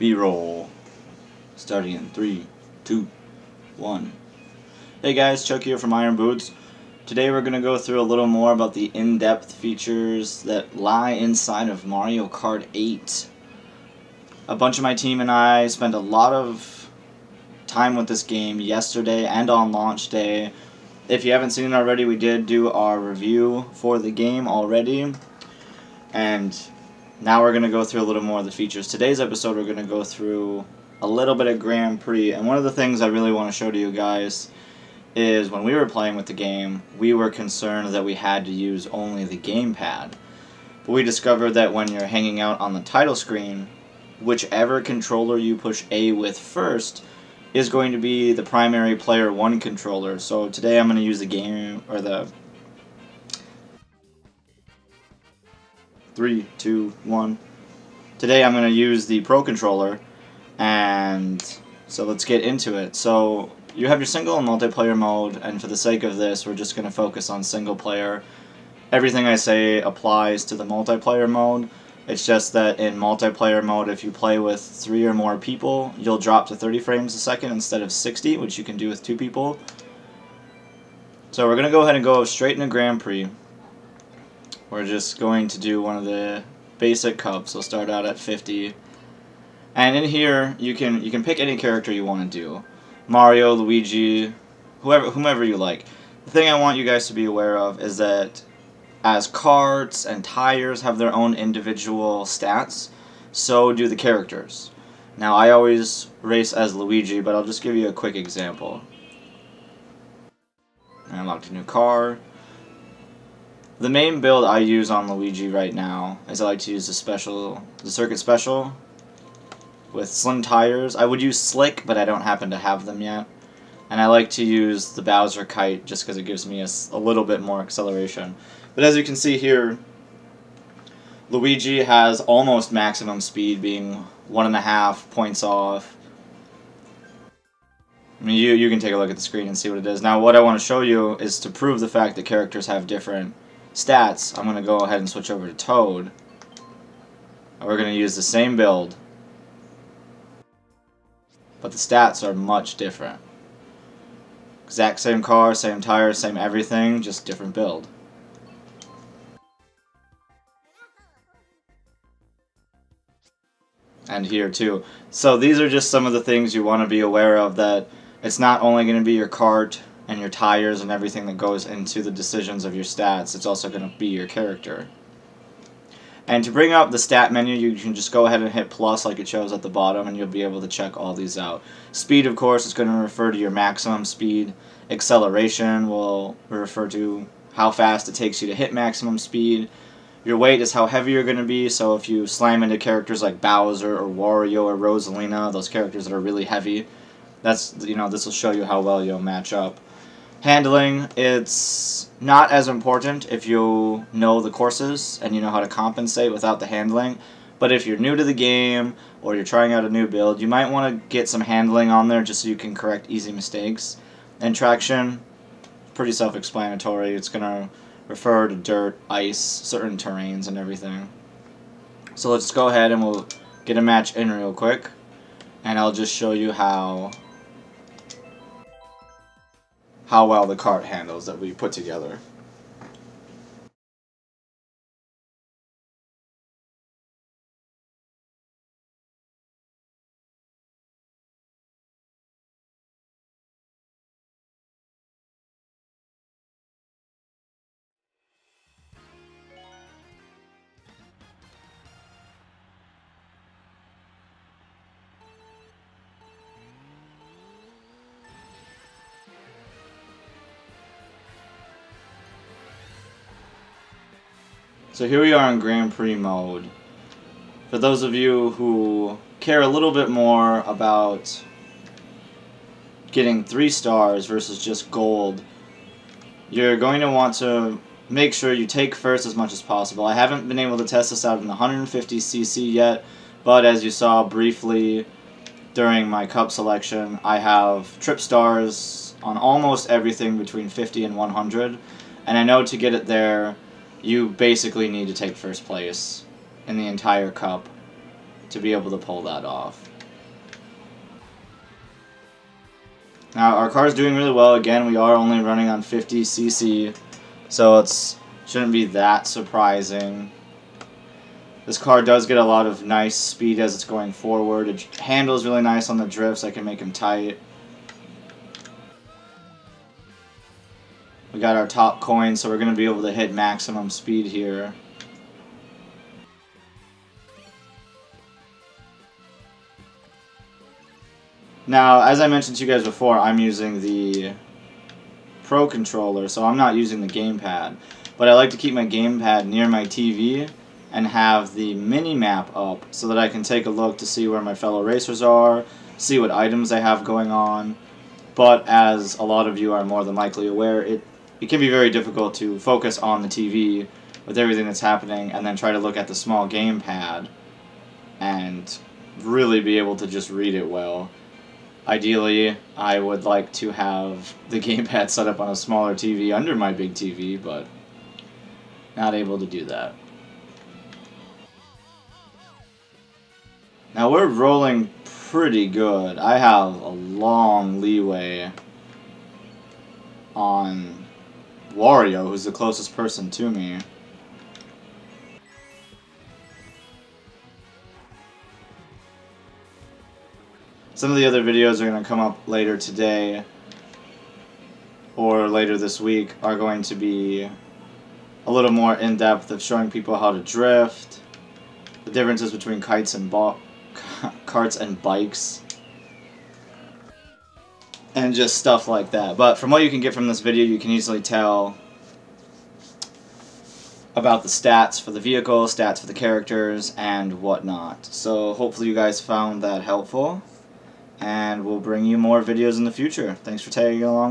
B-roll. Starting in 3, 2, 1. Hey guys, Chuck here from Iron Boots. Today we're going to go through a little more about the in-depth features that lie inside of Mario Kart 8. A bunch of my team and I spent a lot of time with this game yesterday and on launch day. If you haven't seen it already, we did do our review for the game already. And now we're going to go through a little more of the features. Today's episode we're going to go through a little bit of Grand Prix. And one of the things I really want to show to you guys is when we were playing with the game, we were concerned that we had to use only the gamepad. But we discovered that when you're hanging out on the title screen, whichever controller you push A with first is going to be the primary player 1 controller. So today I'm going to use the game, or the 3, 2, 1. Today I'm going to use the Pro controller, and so let's get into it. So you have your single and multiplayer mode, and for the sake of this we're just going to focus on single player. Everything I say applies to the multiplayer mode. It's just that in multiplayer mode, if you play with 3 or more people, you'll drop to 30 frames a second instead of 60, which you can do with 2 people. So we're going to go ahead and go straight into Grand Prix. We're just going to do one of the basic cups. We'll start out at 50. And in here, you can pick any character you want to do. Mario, Luigi, whomever you like. The thing I want you guys to be aware of is that as karts and tires have their own individual stats, so do the characters. Now, I always race as Luigi, but I'll just give you a quick example. I unlocked a new car. The main build I use on Luigi right now is I like to use the Circuit Special with slim tires. I would use Slick, but I don't happen to have them yet. And I like to use the Bowser Kite just because it gives me a little bit more acceleration. But as you can see here, Luigi has almost maximum speed, being 1.5 points off. I mean, you can take a look at the screen and see what it is. Now, what I want to show you is to prove the fact that characters have different stats. I'm going to go ahead and switch over to Toad. And we're going to use the same build, but the stats are much different. Exact same car, same tires, same everything, just different build. And here too. So these are just some of the things you want to be aware of, that it's not only going to be your kart and your tires and everything that goes into the decisions of your stats, it's also going to be your character. And to bring up the stat menu, you can just go ahead and hit plus like it shows at the bottom, and you'll be able to check all these out. Speed, of course, is going to refer to your maximum speed. Acceleration will refer to how fast it takes you to hit maximum speed. Your weight is how heavy you're going to be, so if you slam into characters like Bowser or Wario or Rosalina, those characters that are really heavy, this will show you how well you'll match up. Handling, it's not as important if you know the courses and you know how to compensate without the handling. But if you're new to the game or you're trying out a new build, you might want to get some handling on there just so you can correct easy mistakes. And traction, pretty self-explanatory. It's going to refer to dirt, ice, certain terrains and everything. So let's go ahead and we'll get a match in real quick. And I'll just show you how well the kart handles that we put together. So here we are in Grand Prix mode. For those of you who care a little bit more about getting 3 stars versus just gold, you're going to want to make sure you take first as much as possible. I haven't been able to test this out in 150cc yet, but as you saw briefly during my cup selection, I have trip stars on almost everything between 50 and 100, and I know to get it there, you basically need to take first place in the entire cup. to be able to pull that off. Now our car's doing really well. Again, we are only running on 50cc, so it shouldn't be that surprising. This car does get a lot of nice speed as it's going forward. It handles really nice on the drifts. I can make them tight. We got our top coin, so we're going to be able to hit maximum speed here. Now, as I mentioned to you guys before, I'm using the Pro controller, so I'm not using the gamepad. But I like to keep my gamepad near my TV and have the mini-map up so that I can take a look to see where my fellow racers are, see what items they have going on. But as a lot of you are more than likely aware, it can be very difficult to focus on the TV with everything that's happening and then try to look at the small gamepad and really be able to just read it well. Ideally, I would like to have the gamepad set up on a smaller TV under my big TV, but not able to do that. Now we're rolling pretty good. I have a long leeway on Wario, who's the closest person to me. Some of the other videos are going to come up later today or later this week are going to be a little more in-depth of showing people how to drift, the differences between karts and bikes, and just stuff like that. But from what you can get from this video, you can easily tell about the stats for the vehicle, stats for the characters, and whatnot. So hopefully you guys found that helpful, and we'll bring you more videos in the future. Thanks for tagging along.